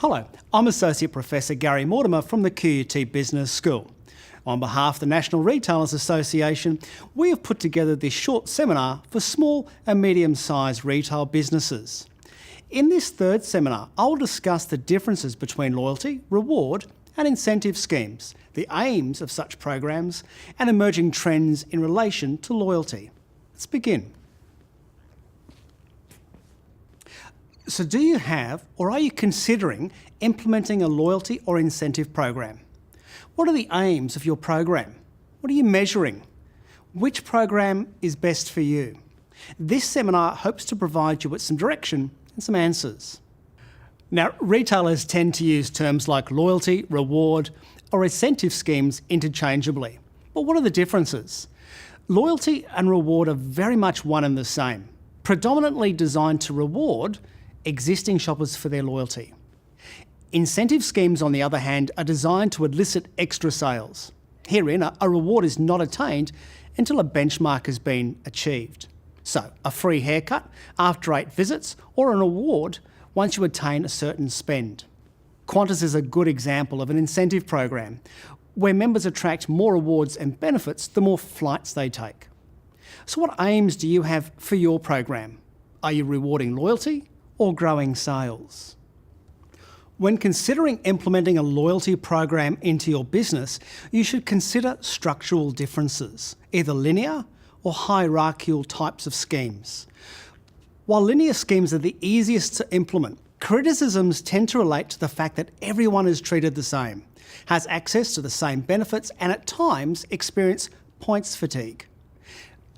Hello, I'm Associate Professor Gary Mortimer from the QUT Business School. On behalf of the National Retailers Association, we have put together this short seminar for small and medium-sized retail businesses. In this third seminar, I will discuss the differences between loyalty, reward and incentive schemes, the aims of such programs and emerging trends in relation to loyalty. Let's begin. So do you have or are you considering implementing a loyalty or incentive program? What are the aims of your program? What are you measuring? Which program is best for you? This seminar hopes to provide you with some direction and some answers. Now, retailers tend to use terms like loyalty, reward, or incentive schemes interchangeably. But what are the differences? Loyalty and reward are very much one and the same, predominantly designed to reward existing shoppers for their loyalty. Incentive schemes, on the other hand, are designed to elicit extra sales. Herein, a reward is not attained until a benchmark has been achieved. So, a free haircut after 8 visits or an award once you attain a certain spend. Qantas is a good example of an incentive program where members attract more rewards and benefits the more flights they take. So what aims do you have for your program? Are you rewarding loyalty or growing sales? When considering implementing a loyalty program into your business, you should consider structural differences, either linear or hierarchical types of schemes. While linear schemes are the easiest to implement, criticisms tend to relate to the fact that everyone is treated the same, has access to the same benefits, and at times experience points fatigue.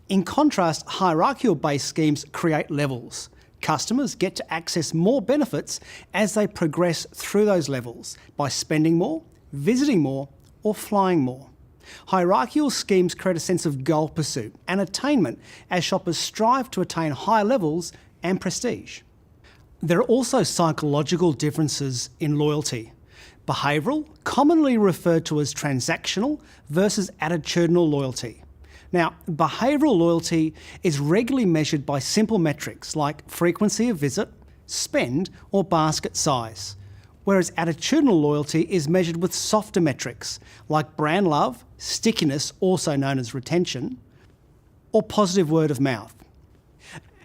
In contrast, hierarchical-based schemes create levels. Customers get to access more benefits as they progress through those levels by spending more, visiting more, or flying more. Hierarchical schemes create a sense of goal pursuit and attainment as shoppers strive to attain higher levels and prestige. There are also psychological differences in loyalty. Behavioural, commonly referred to as transactional, versus attitudinal loyalty. Now, behavioural loyalty is regularly measured by simple metrics like frequency of visit, spend, or basket size, whereas attitudinal loyalty is measured with softer metrics like brand love, stickiness, also known as retention, or positive word of mouth.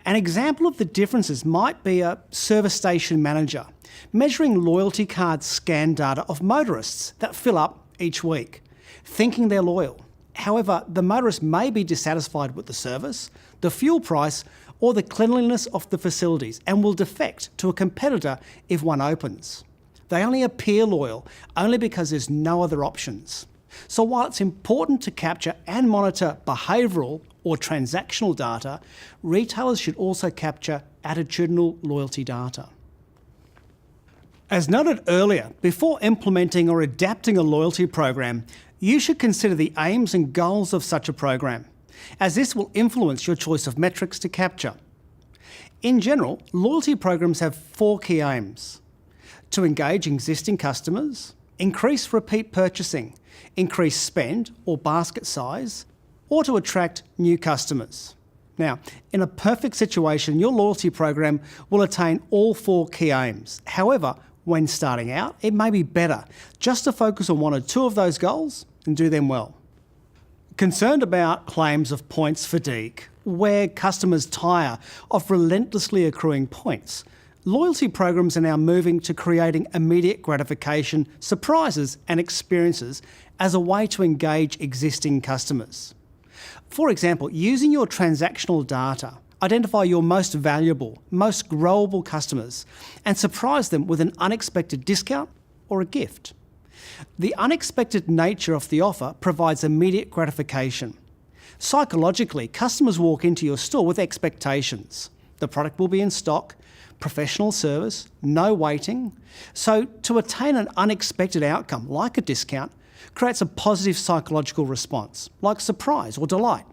An example of the differences might be a service station manager measuring loyalty card scan data of motorists that fill up each week, thinking they're loyal. However, the motorist may be dissatisfied with the service, the fuel price, or the cleanliness of the facilities and will defect to a competitor if one opens. They only appear loyal only because there's no other options. So while it's important to capture and monitor behavioural or transactional data, retailers should also capture attitudinal loyalty data. As noted earlier, before implementing or adapting a loyalty program, you should consider the aims and goals of such a program, as this will influence your choice of metrics to capture. In general, loyalty programs have 4 key aims: to engage existing customers, increase repeat purchasing, increase spend or basket size, or to attract new customers. Now, in a perfect situation, your loyalty program will attain all 4 key aims. However, when starting out, it may be better just to focus on 1 or 2 of those goals and do them well. Concerned about claims of points fatigue, where customers tire of relentlessly accruing points, loyalty programs are now moving to creating immediate gratification, surprises and experiences as a way to engage existing customers. For example, using your transactional data, identify your most valuable, most growable customers and surprise them with an unexpected discount or a gift. The unexpected nature of the offer provides immediate gratification. Psychologically, customers walk into your store with expectations. The product will be in stock, professional service, no waiting. So to attain an unexpected outcome, like a discount, creates a positive psychological response, like surprise or delight.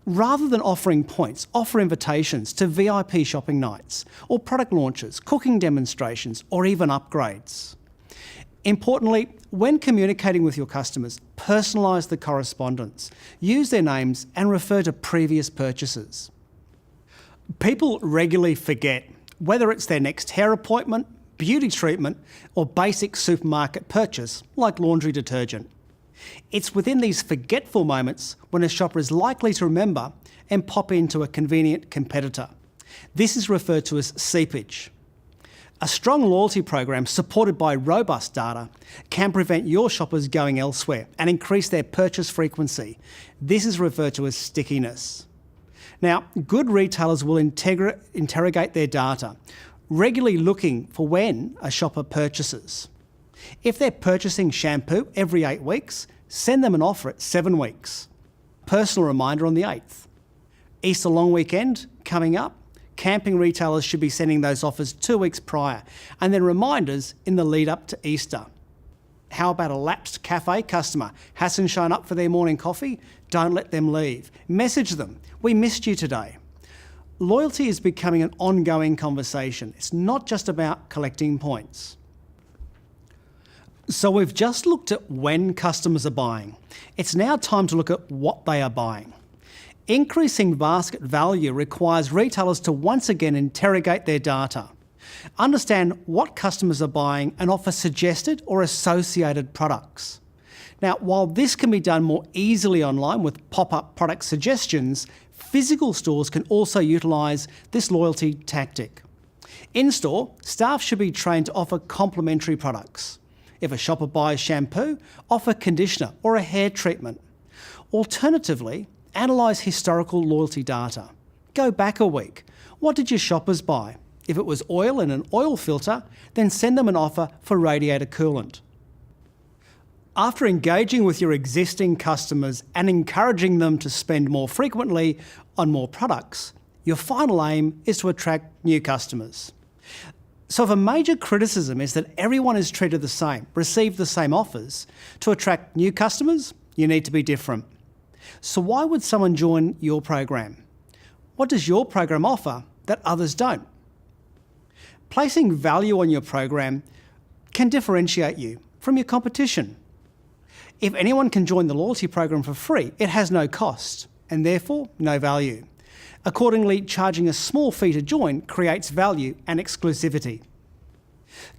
Rather than offering points, offer invitations to VIP shopping nights, or product launches, cooking demonstrations, or even upgrades. Importantly, when communicating with your customers, personalise the correspondence, use their names and refer to previous purchases. People regularly forget whether it's their next hair appointment, beauty treatment, or basic supermarket purchase like laundry detergent. It's within these forgetful moments when a shopper is likely to remember and pop into a convenient competitor. This is referred to as seepage. A strong loyalty program supported by robust data can prevent your shoppers going elsewhere and increase their purchase frequency. This is referred to as stickiness. Now, good retailers will interrogate their data, regularly looking for when a shopper purchases. If they're purchasing shampoo every 8 weeks, send them an offer at 7 weeks. Personal reminder on the 8th. Easter long weekend coming up. Camping retailers should be sending those offers 2 weeks prior, and then reminders in the lead up to Easter. How about a lapsed cafe customer? Hasn't shown up for their morning coffee? Don't let them leave. Message them, we missed you today. Loyalty is becoming an ongoing conversation. It's not just about collecting points. So we've just looked at when customers are buying. It's now time to look at what they are buying. Increasing basket value requires retailers to once again interrogate their data, understand what customers are buying and offer suggested or associated products. Now, while this can be done more easily online with pop-up product suggestions, physical stores can also utilise this loyalty tactic. In-store, staff should be trained to offer complementary products. If a shopper buys shampoo, offer conditioner or a hair treatment. Alternatively, analyse historical loyalty data. Go back a week. What did your shoppers buy? If it was oil and an oil filter, then send them an offer for radiator coolant. After engaging with your existing customers and encouraging them to spend more frequently on more products, your final aim is to attract new customers. So if a major criticism is that everyone is treated the same, receive the same offers, to attract new customers, you need to be different. So why would someone join your program? What does your program offer that others don't? Placing value on your program can differentiate you from your competition. If anyone can join the loyalty program for free, it has no cost and therefore no value. Accordingly, charging a small fee to join creates value and exclusivity.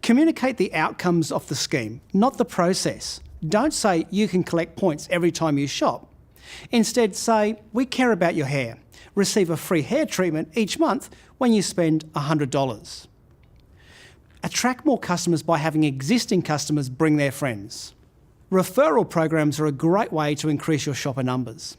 Communicate the outcomes of the scheme, not the process. Don't say you can collect points every time you shop. Instead say, we care about your hair. Receive a free hair treatment each month when you spend $100. Attract more customers by having existing customers bring their friends. Referral programs are a great way to increase your shopper numbers.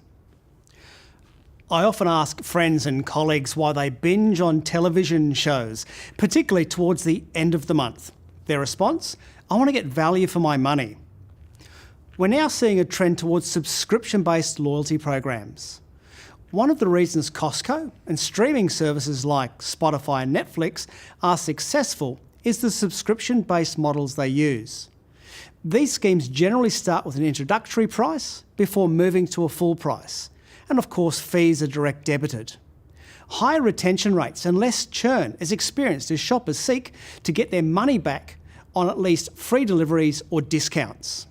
I often ask friends and colleagues why they binge on television shows, particularly towards the end of the month. Their response? I want to get value for my money. We're now seeing a trend towards subscription-based loyalty programs. One of the reasons Costco and streaming services like Spotify and Netflix are successful is the subscription-based models they use. These schemes generally start with an introductory price before moving to a full price. And of course, fees are direct debited. Higher retention rates and less churn is experienced as shoppers seek to get their money back on at least free deliveries or discounts.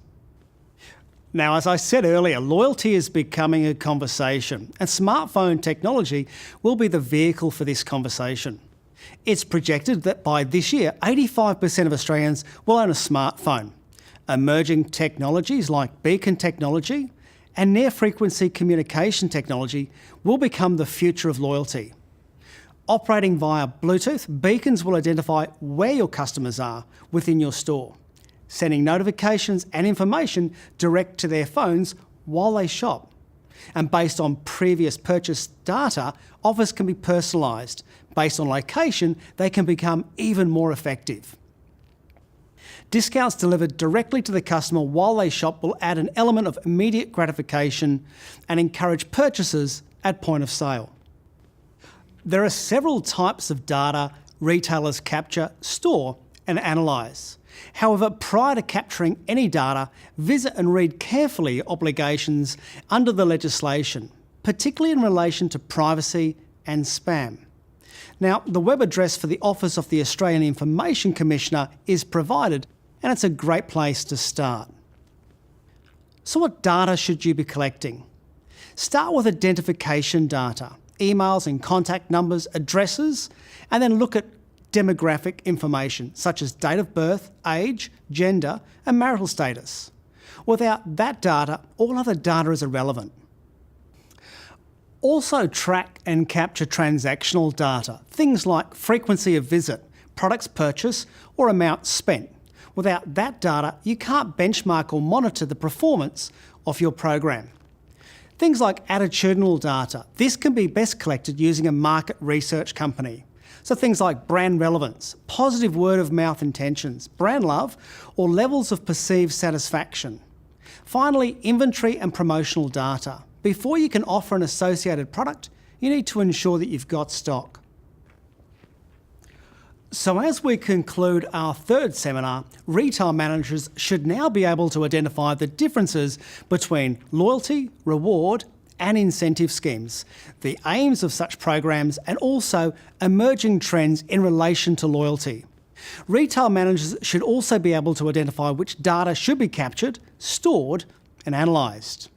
Now, as I said earlier, loyalty is becoming a conversation, and smartphone technology will be the vehicle for this conversation. It's projected that by this year, 85% of Australians will own a smartphone. Emerging technologies like beacon technology and near-frequency communication technology will become the future of loyalty. Operating via Bluetooth, beacons will identify where your customers are within your store, sending notifications and information direct to their phones while they shop. And based on previous purchase data, offers can be personalised. Based on location, they can become even more effective. Discounts delivered directly to the customer while they shop will add an element of immediate gratification and encourage purchases at point of sale. There are several types of data retailers capture, store and analyse. However, prior to capturing any data, visit and read carefully obligations under the legislation, particularly in relation to privacy and spam. Now, the web address for the Office of the Australian Information Commissioner is provided, and it's a great place to start. So what data should you be collecting? Start with identification data, emails and contact numbers, addresses, and then look at demographic information such as date of birth, age, gender and marital status. Without that data, all other data is irrelevant. Also track and capture transactional data, things like frequency of visit, products purchased or amount spent. Without that data, you can't benchmark or monitor the performance of your program. Things like attitudinal data. This can be best collected using a market research company. So things like brand relevance, positive word of mouth intentions, brand love, or levels of perceived satisfaction. Finally, inventory and promotional data. Before you can offer an associated product, you need to ensure that you've got stock. So as we conclude our third seminar, retail managers should now be able to identify the differences between loyalty, reward and incentive schemes, the aims of such programs and also emerging trends in relation to loyalty. Retail managers should also be able to identify which data should be captured, stored and analysed.